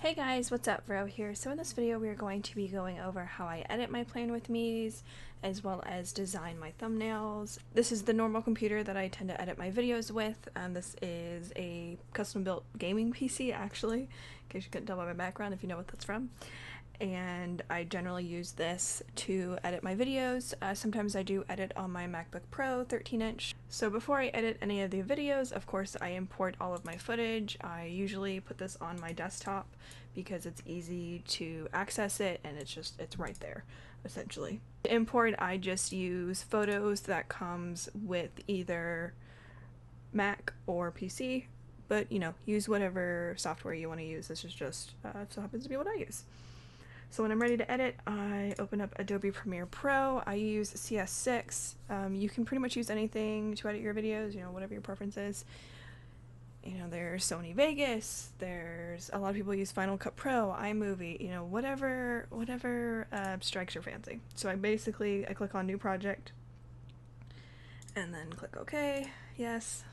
Hey guys, what's up? Vero here. So in this video we are going to be going over how I edit my Plan With Me's as well as design my thumbnails. This is the normal computer that I tend to edit my videos with. This is a custom built gaming PC actually, in case you couldn't tell by my background if you know what that's from. And I generally use this to edit my videos. Sometimes I do edit on my MacBook Pro 13-inch. So before I edit any of the videos, of course I import all of my footage. I usually put this on my desktop because it's easy to access it and it's right there, essentially. To import, I just use Photos that comes with either Mac or PC, but you know, use whatever software you want to use. This is just so happens to be what I use. So when I'm ready to edit, I open up Adobe Premiere Pro. I use CS6. You can pretty much use anything to edit your videos, you know, whatever your preference is. You know, there's Sony Vegas, there's a lot of people use Final Cut Pro, iMovie, you know, whatever strikes your fancy. So I click on New Project, and then click OK, yes.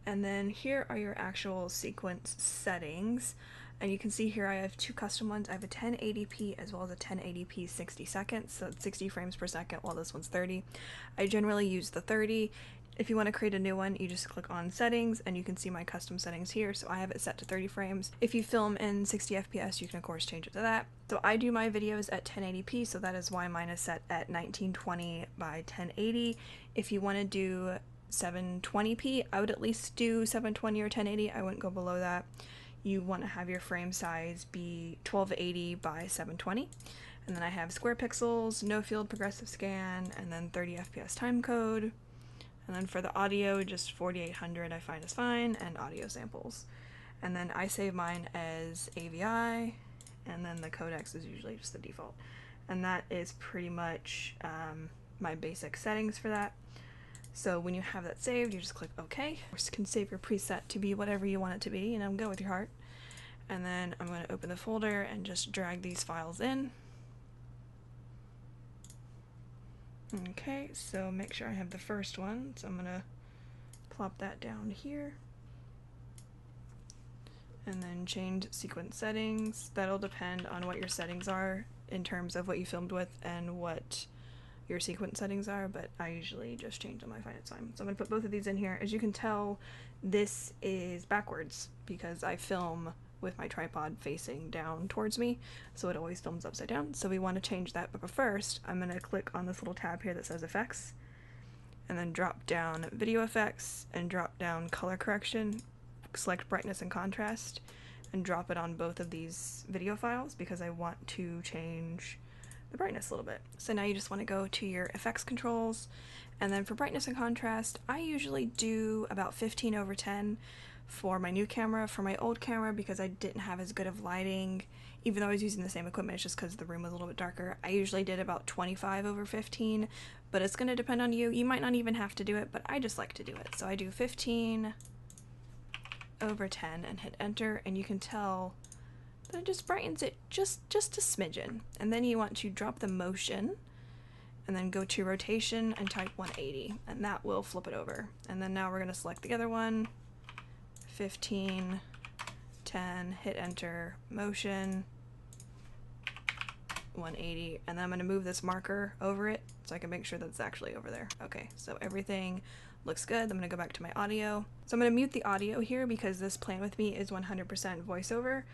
And then here are your actual sequence settings. And you can see here I have two custom ones. I have a 1080p as well as a 1080p 60 seconds, so it's 60 frames per second while this one's 30. I generally use the 30. If you want to create a new one, you just click on settings and you can see my custom settings here. So I have it set to 30 frames. If you film in 60 FPS, you can of course change it to that. So I do my videos at 1080p, so that is why mine is set at 1920 by 1080. If you want to do 720p, I would at least do 720 or 1080. I wouldn't go below that. You want to have your frame size be 1280 by 720. And then I have square pixels, no field progressive scan, and then 30 FPS timecode. And then for the audio, just 4800 I find is fine, and audio samples. And then I save mine as AVI, and then the codecs is usually just the default. And that is pretty much my basic settings for that. So when you have that saved, you just click OK. You can save your preset to be whatever you want it to be, you know, go with your heart. And then I'm going to open the folder and just drag these files in. Okay, so make sure I have the first one. So I'm going to plop that down here. And then change sequence settings. That'll depend on what your settings are in terms of what you filmed with and what your sequence settings are, but I usually just change them. I find it's fine. So I'm going to put both of these in here. As you can tell, this is backwards because I film with my tripod facing down towards me, so it always films upside down. So we want to change that, but first I'm going to click on this little tab here that says Effects, and then drop down Video Effects and drop down Color Correction, select Brightness and Contrast, and drop it on both of these video files because I want to change the brightness a little bit. So now you just want to go to your effects controls, and then for brightness and contrast, I usually do about 15/10 for my new camera. For my old camera, because I didn't have as good of lighting, even though I was using the same equipment, it's just because the room was a little bit darker, I usually did about 25/15, but it's going to depend on you. You might not even have to do it, but I just like to do it. So I do 15/10 and hit enter, and you can tell that it just brightens it just a smidgen. And then you want to drop the motion and then go to rotation and type 180, and that will flip it over. And then now we're going to select the other one, 15/10, hit enter, motion 180, and then I'm going to move this marker over it so I can make sure that's actually over there. Okay, so everything looks good. I'm going to go back to my audio. So I'm going to mute the audio here because this Plan With Me is 100% voiceover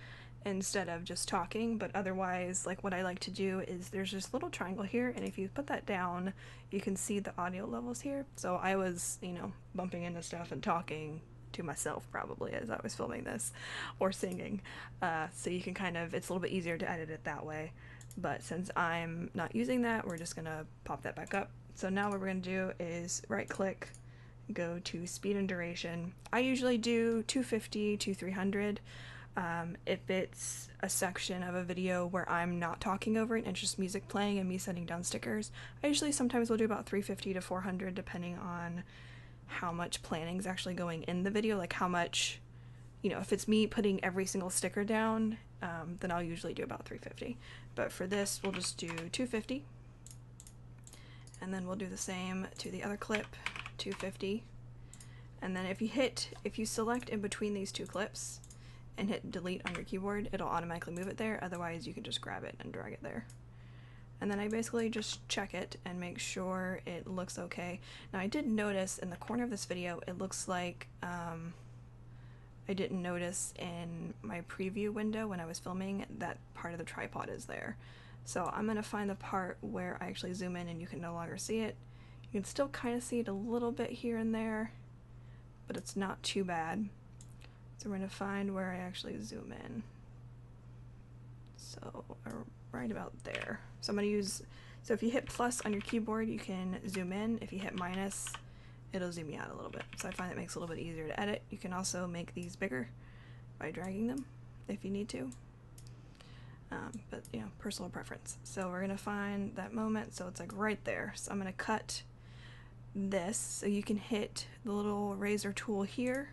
instead of just talking, but otherwise, like, what I like to do is there's this little triangle here, and if you put that down, you can see the audio levels here. So I was, you know, bumping into stuff and talking to myself probably as I was filming this, or singing. So you can kind of, it's a little bit easier to edit it that way. But since I'm not using that, we're just gonna pop that back up. So now what we're gonna do is right click, go to speed and duration. I usually do 250 to 300. If it's a section of a video where I'm not talking over it and it's just music playing and me setting down stickers, I usually sometimes will do about 350 to 400 depending on how much planning is actually going in the video, like how much, you know, if it's me putting every single sticker down, then I'll usually do about 350. But for this, we'll just do 250. And then we'll do the same to the other clip, 250. And then if you select in between these two clips, and hit delete on your keyboard, it'll automatically move it there. Otherwise, you can just grab it and drag it there. And then I basically just check it and make sure it looks okay. Now I did notice in the corner of this video, it looks like I didn't notice in my preview window when I was filming that part of the tripod is there. So I'm going to find the part where I actually zoom in and you can no longer see it. You can still kind of see it a little bit here and there, but it's not too bad. So we're going to find where I actually zoom in. So right about there. So I'm going to use, so if you hit plus on your keyboard, you can zoom in. If you hit minus, it'll zoom you out a little bit. So I find it makes it a little bit easier to edit. You can also make these bigger by dragging them if you need to. But you know, personal preference. So we're going to find that moment. So it's like right there. So I'm going to cut this. So you can hit the little razor tool here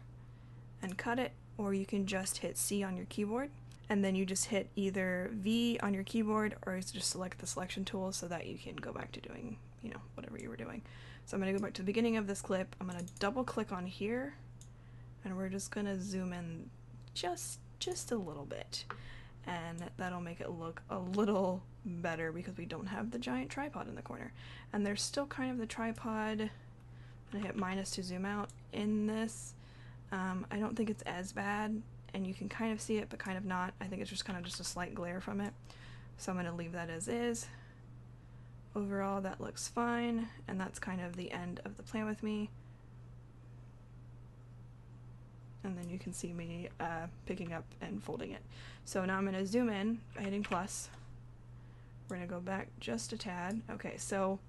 and cut it, or you can just hit C on your keyboard. And then you just hit either V on your keyboard or just select the selection tool so that you can go back to doing, you know, whatever you were doing. So I'm going to go back to the beginning of this clip. I'm going to double click on here and we're just going to zoom in just a little bit. And that'll make it look a little better because we don't have the giant tripod in the corner. And there's still kind of the tripod, and I hit minus to zoom out in this. I don't think it's as bad, and you can kind of see it but kind of not. I think it's just kind of just a slight glare from it. So I'm going to leave that as is. Overall that looks fine, and that's kind of the end of the plan with me. And then you can see me picking up and folding it. So now I'm going to zoom in by hitting plus. We're going to go back just a tad. Okay, so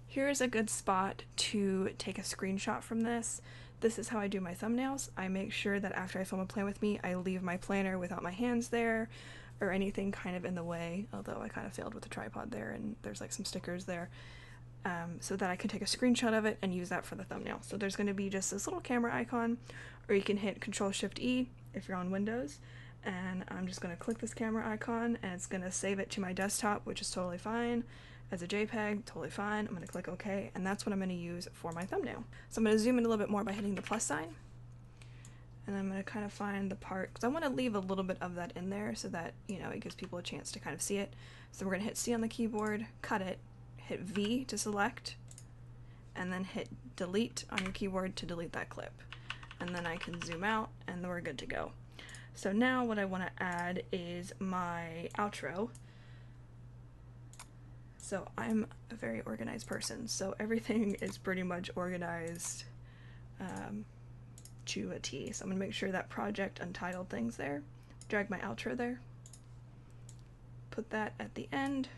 here's a good spot to take a screenshot from this. This is how I do my thumbnails. I make sure that after I film a plan with me, I leave my planner without my hands there or anything kind of in the way, although I kind of failed with the tripod there and there's like some stickers there. So that I can take a screenshot of it and use that for the thumbnail. So there's going to be just this little camera icon, or you can hit Control-Shift-E if you're on Windows, and I'm just going to click this camera icon and it's going to save it to my desktop, which is totally fine. As a JPEG, totally fine. I'm going to click OK, and that's what I'm going to use for my thumbnail. So I'm going to zoom in a little bit more by hitting the plus sign, and I'm going to kind of find the part, because I want to leave a little bit of that in there so that, you know, it gives people a chance to kind of see it. So we're going to hit C on the keyboard, cut it, hit V to select, and then hit delete on your keyboard to delete that clip. And then I can zoom out and then we're good to go. So now what I want to add is my outro. So I'm a very organized person, so everything is pretty much organized to a T. So I'm going to make sure that project untitled thing's there, drag my outro there, put that at the end.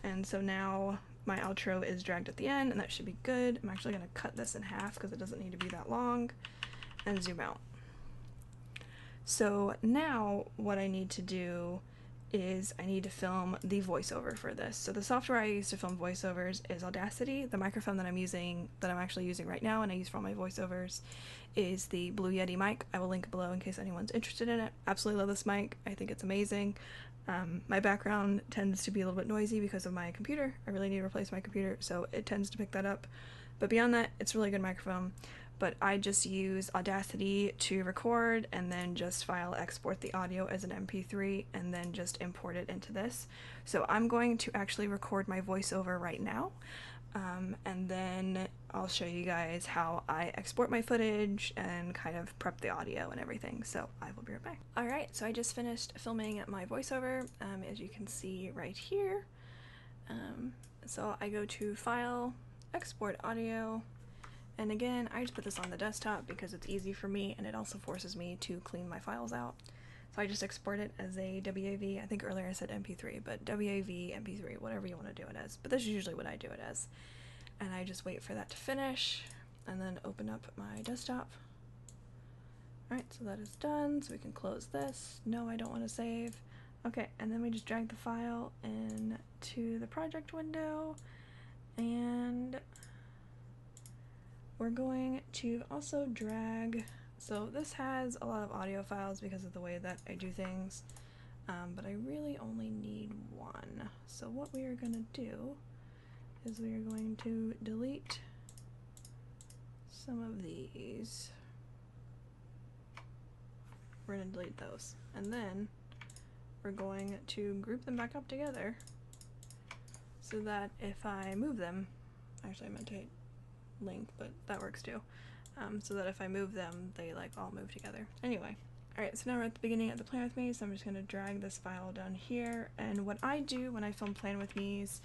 And so now my outro is dragged at the end, and that should be good. I'm actually going to cut this in half because it doesn't need to be that long, and zoom out. So now what I need to do is I need to film the voiceover for this. So the software I use to film voiceovers is Audacity. The microphone that I'm actually using right now and I use for all my voiceovers is the Blue Yeti mic. I will link below in case anyone's interested in it. Absolutely love this mic. I think it's amazing. My background tends to be a little bit noisy because of my computer. I really need to replace my computer, so it tends to pick that up. But beyond that, it's a really good microphone. But I just use Audacity to record and then just file export the audio as an MP3 and then just import it into this. So I'm going to actually record my voiceover right now. And then I'll show you guys how I export my footage and kind of prep the audio and everything. So I will be right back. Alright, so I just finished filming my voiceover, as you can see right here. So I go to File, Export Audio, and again, I just put this on the desktop because it's easy for me and it also forces me to clean my files out. So I just export it as a WAV. I think earlier I said MP3, but WAV, MP3, whatever you want to do it as. But this is usually what I do it as. And I just wait for that to finish and then open up my desktop. Alright, so that is done. So we can close this. No, I don't want to save. Okay, and then we just drag the file into the project window. And we're going to also drag, so this has a lot of audio files because of the way that I do things, but I really only need one. So what we are going to do is we are going to delete some of these. We're going to delete those. And then we're going to group them back up together so that if I move them, actually I meant to hit link, but that works too. So that if I move them, they like all move together. Anyway, alright, so now we're at the beginning of the Plan With Me, so I'm just going to drag this file down here. And what I do when I film Plan With Me's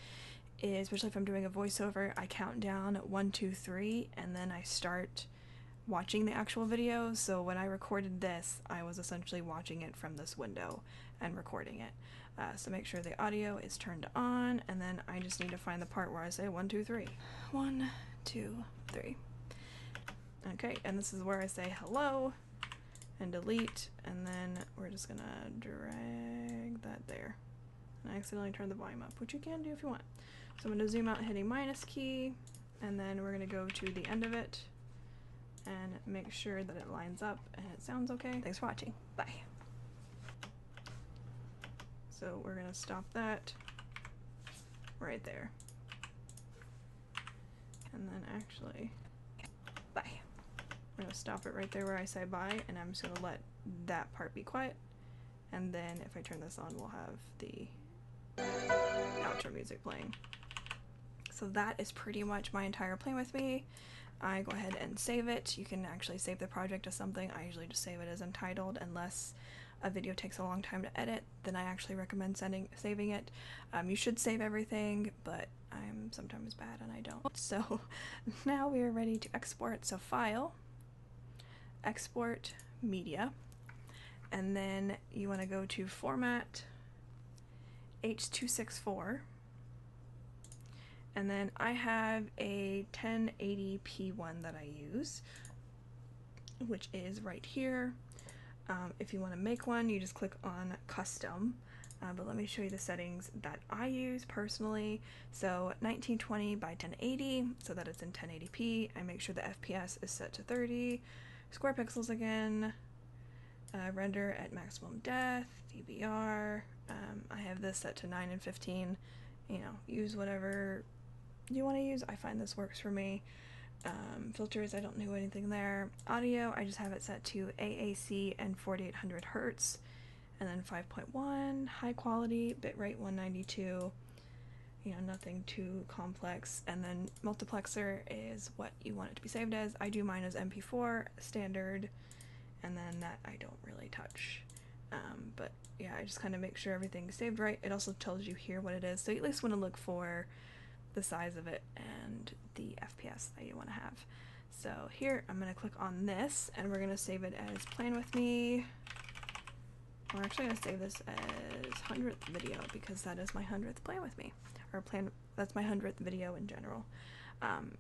is, especially if I'm doing a voiceover, I count down 1, 2, 3, and then I start watching the actual video. So when I recorded this, I was essentially watching it from this window and recording it. So make sure the audio is turned on, and then I just need to find the part where I say 1, 2, 3. 1, 2, 3. Okay, and this is where I say hello and delete, and then we're just gonna drag that there. And I accidentally turned the volume up, which you can do if you want. So I'm gonna zoom out hitting minus key, and then we're gonna go to the end of it and make sure that it lines up and it sounds okay. Thanks for watching. Bye. So we're gonna stop that right there. And then actually, bye. I'm gonna stop it right there where I say bye, and I'm just gonna let that part be quiet. And then if I turn this on, we'll have the outro music playing. So that is pretty much my entire Plan With Me. I go ahead and save it. You can actually save the project as something. I usually just save it as untitled unless a video takes a long time to edit. Then I actually recommend saving it. You should save everything, but I'm sometimes bad and I don't. So now we are ready to export. So File, Export Media, and then you want to go to Format, H.264, and then I have a 1080p one that I use, which is right here. If you want to make one, you just click on Custom, but let me show you the settings that I use personally. So 1920 by 1080, so that it's in 1080p. I make sure the FPS is set to 30, square pixels again, render at maximum depth, DBR. I have this set to 9 and 15. You know, use whatever you want to use. I find this works for me. Filters, I don't know anything there. Audio, I just have it set to AAC and 4800 Hertz, and then 5.1, high quality, bitrate 192, you know, nothing too complex. And then multiplexer is what you want it to be saved as. I do mine as MP4 standard, and then that I don't really touch. But yeah, I just kind of make sure everything's saved right. It also tells you here what it is, so you at least want to look for the size of it and the FPS that you want to have. So here I'm going to click on this, and we're going to save it as Plan With Me. We're actually going to save this as 100th video because that is my 100th Plan With Me, or that's my 100th video in general.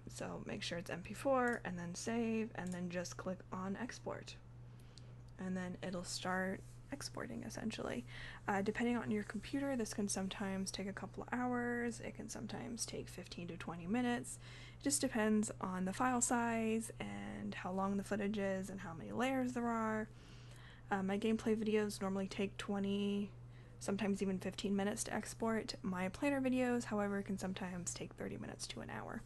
So make sure it's MP4 and then save, and then just click on export, and then it'll start exporting essentially. Depending on your computer, this can sometimes take a couple of hours. It can sometimes take 15 to 20 minutes. It just depends on the file size and how long the footage is and how many layers there are. My gameplay videos normally take 20, sometimes even 15 minutes to export. My planner videos, however, can sometimes take 30 minutes to an hour.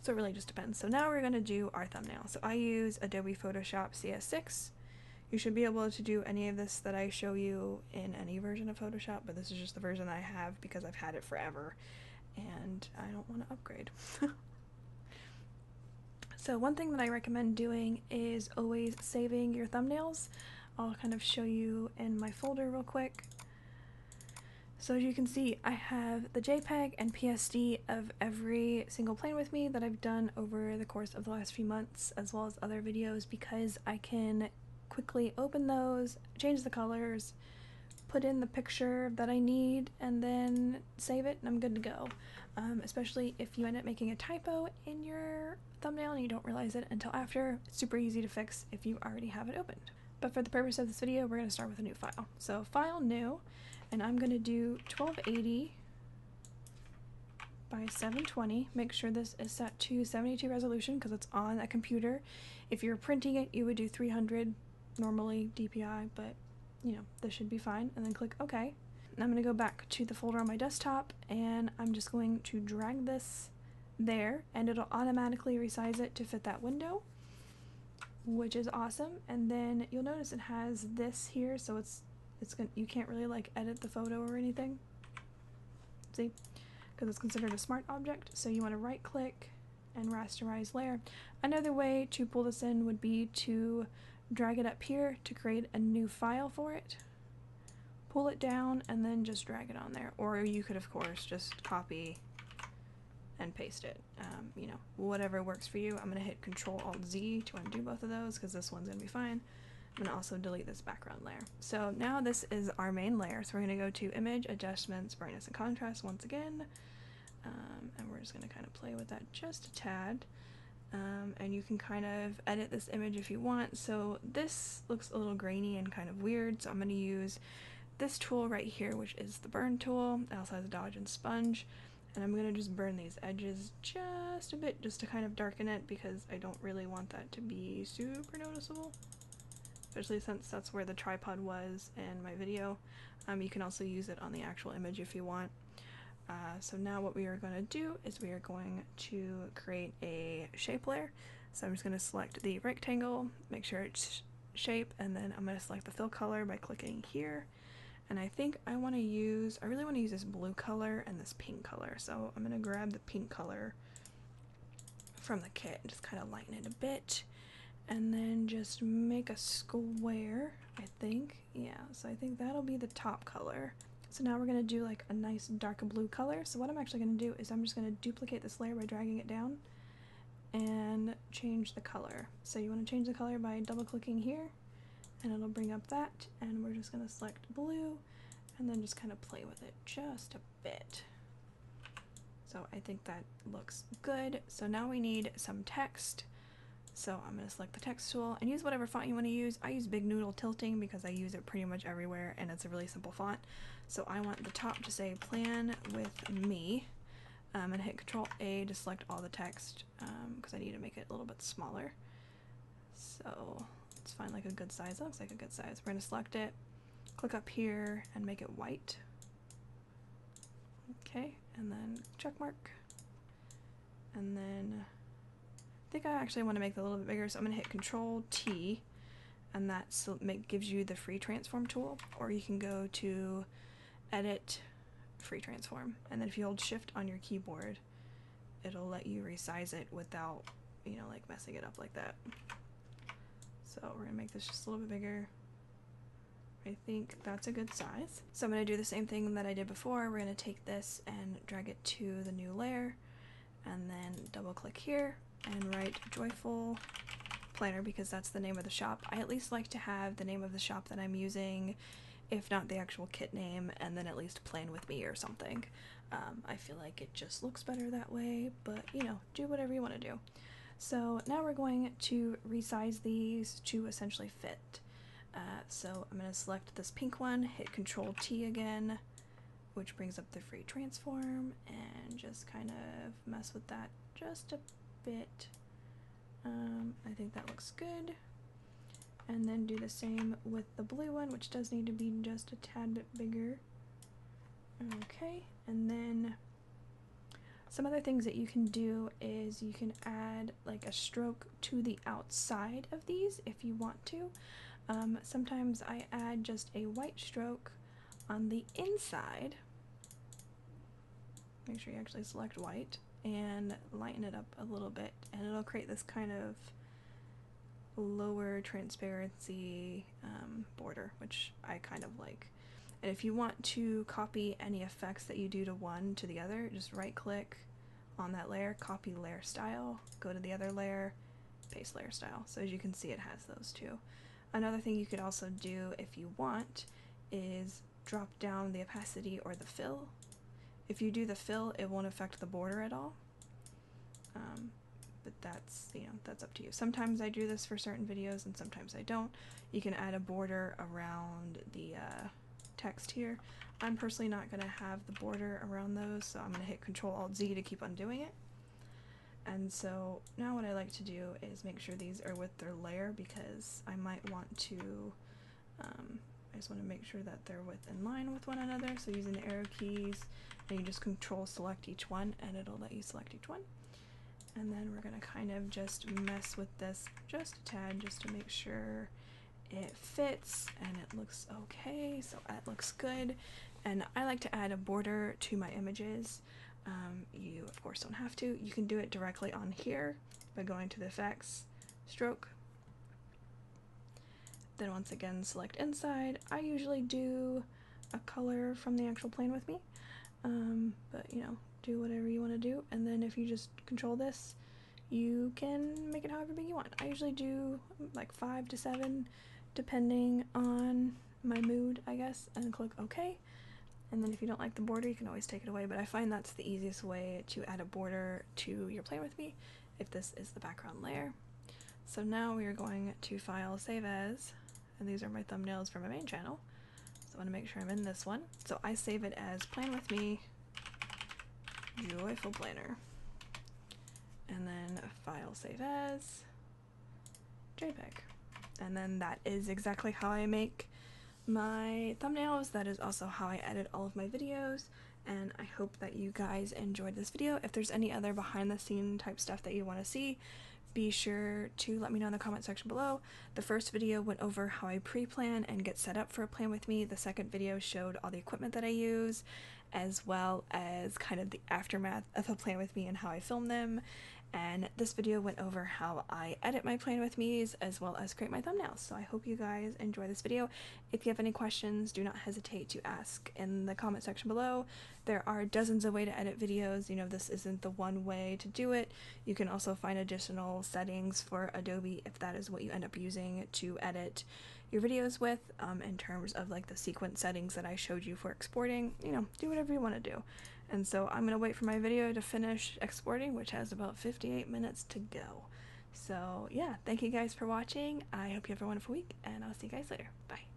So it really just depends. So now we're going to do our thumbnail. So I use Adobe Photoshop CS6. You should be able to do any of this that I show you in any version of Photoshop, but this is just the version I have because I've had it forever and I don't want to upgrade. So one thing that I recommend doing is always saving your thumbnails. I'll kind of show you in my folder real quick. So as you can see, I have the JPEG and PSD of every single Plan With Me that I've done over the course of the last few months, as well as other videos, because I can quickly open those, change the colors, put in the picture that I need, and then save it, and I'm good to go. Especially if you end up making a typo in your thumbnail and you don't realize it until after. It's super easy to fix if you already have it opened. But for the purpose of this video, we're going to start with a new file. So File, New, and I'm going to do 1280 by 720. Make sure this is set to 72 resolution because it's on a computer. If you're printing it, you would do 300 normally DPI, but you know, this should be fine. And then click OK. And I'm going to go back to the folder on my desktop, and I'm just going to drag this there, and it'll automatically resize it to fit that window. which is awesome. And then you'll notice it has this here, so you can't really like edit the photo or anything. See? Because it's considered a smart object. So you want to right click and rasterize layer. Another way to pull this in would be to drag it up here to create a new file for it. Pull it down and then just drag it on there. Or you could of course just copy and paste it. You know, whatever works for you. I'm going to hit Control-Alt-Z to undo both of those because this one's going to be fine. I'm going to also delete this background layer. So now this is our main layer. So we're going to go to Image, Adjustments, Brightness and Contrast once again. And we're just going to kind of play with that just a tad. And you can kind of edit this image if you want. So this looks a little grainy and kind of weird. So I'm going to use this tool right here, which is the burn tool. It also has a dodge and sponge. And I'm going to just burn these edges just a bit just to kind of darken it because I don't really want that to be super noticeable. Especially since that's where the tripod was in my video. You can also use it on the actual image if you want. So now what we are going to do is we are going to create a shape layer. So I'm just going to select the rectangle, make sure it's shape, and then I'm going to select the fill color by clicking here. And I think I really want to use this blue color and this pink color. So I'm going to grab the pink color from the kit and just kind of lighten it a bit. And then just make a square, I think. Yeah, so I think that'll be the top color. So now we're going to do like a nice dark blue color. So what I'm actually going to do is I'm just going to duplicate this layer by dragging it down and change the color. So you want to change the color by double clicking here and it'll bring up that, and we're just going to select blue and then just kind of play with it just a bit. So I think that looks good. So now we need some text. So I'm going to select the text tool and use whatever font you want to use. I use Big Noodle Tilting because I use it pretty much everywhere and it's a really simple font. So I want the top to say Plan with Me. And hit Control-A to select all the text because I need to make it a little bit smaller. So let's find like a good size. That looks like a good size. We're going to select it, click up here and make it white. Okay, and then check mark. And then I think I actually want to make it a little bit bigger, so I'm going to hit Control-T, and that gives you the free transform tool, or you can go to Edit, Free Transform, and then if you hold Shift on your keyboard, it'll let you resize it without, you know, like messing it up like that. So we're going to make this just a little bit bigger. I think that's a good size. So I'm going to do the same thing that I did before. We're going to take this and drag it to the new layer, and then double click here and write Joyful Planner because that's the name of the shop. I at least like to have the name of the shop that I'm using, if not the actual kit name, and then at least Plan With Me or something. I feel like it just looks better that way, but you know, do whatever you want to do. So now we're going to resize these to essentially fit. So I'm going to select this pink one, hit Control-T again, which brings up the free transform, and just kind of mess with that just a bit. I think that looks good. And then do the same with the blue one, which does need to be just a tad bit bigger. Okay, and then some other things that you can do is you can add like a stroke to the outside of these if you want to. Sometimes I add just a white stroke on the inside. Make sure you actually select white and lighten it up a little bit, and it'll create this kind of lower transparency border, which I kind of like. And if you want to copy any effects that you do to one to the other, just right click on that layer, copy layer style, go to the other layer, paste layer style. So as you can see, it has those two. Another thing you could also do if you want is drop down the opacity or the fill. If you do the fill, it won't affect the border at all. But that's, you know, that's up to you. Sometimes I do this for certain videos and sometimes I don't. You can add a border around the text here. I'm personally not going to have the border around those, so I'm going to hit Control-Alt-Z to keep undoing it. And so now what I like to do is make sure these are with their layer because I might want to, I just want to make sure that they're in line with one another. So using the arrow keys, and you just Control select each one and it'll let you select each one. And then we're gonna kind of just mess with this just a tad just to make sure it fits and it looks okay. So that looks good. And I like to add a border to my images. You of course don't have to. You can do it directly on here by going to the effects, stroke. Then once again select inside. I usually do a color from the actual plane with me, but you know, do whatever you want to do. And then if you just control this, you can make it however big you want. I usually do like 5 to 7 depending on my mood, I guess, and click OK. And then if you don't like the border, you can always take it away, but I find that's the easiest way to add a border to your plane with me if this is the background layer. So now we are going to File, Save As, and these are my thumbnails for my main channel. So I want to make sure I'm in this one. So I save it as Plan With Me, Joyful Planner. And then File, Save As, JPEG. And then that is exactly how I make my thumbnails. That is also how I edit all of my videos, and I hope that you guys enjoyed this video. If there's any other behind the scene type stuff that you want to see, be sure to let me know in the comment section below. The first video went over how I pre-plan and get set up for a plan with me. The second video showed all the equipment that I use, as well as kind of the aftermath of a plan with me and how I film them. And this video went over how I edit my plan with me's as well as create my thumbnails. So I hope you guys enjoy this video. If you have any questions, do not hesitate to ask in the comment section below. There are dozens of ways to edit videos. You know, this isn't the one way to do it. You can also find additional settings for Adobe if that is what you end up using to edit your videos with, in terms of like the sequence settings that I showed you for exporting. You know, do whatever you want to do. And so I'm going to wait for my video to finish exporting, which has about 58 minutes to go. So yeah, thank you guys for watching. I hope you have a wonderful week, and I'll see you guys later. Bye.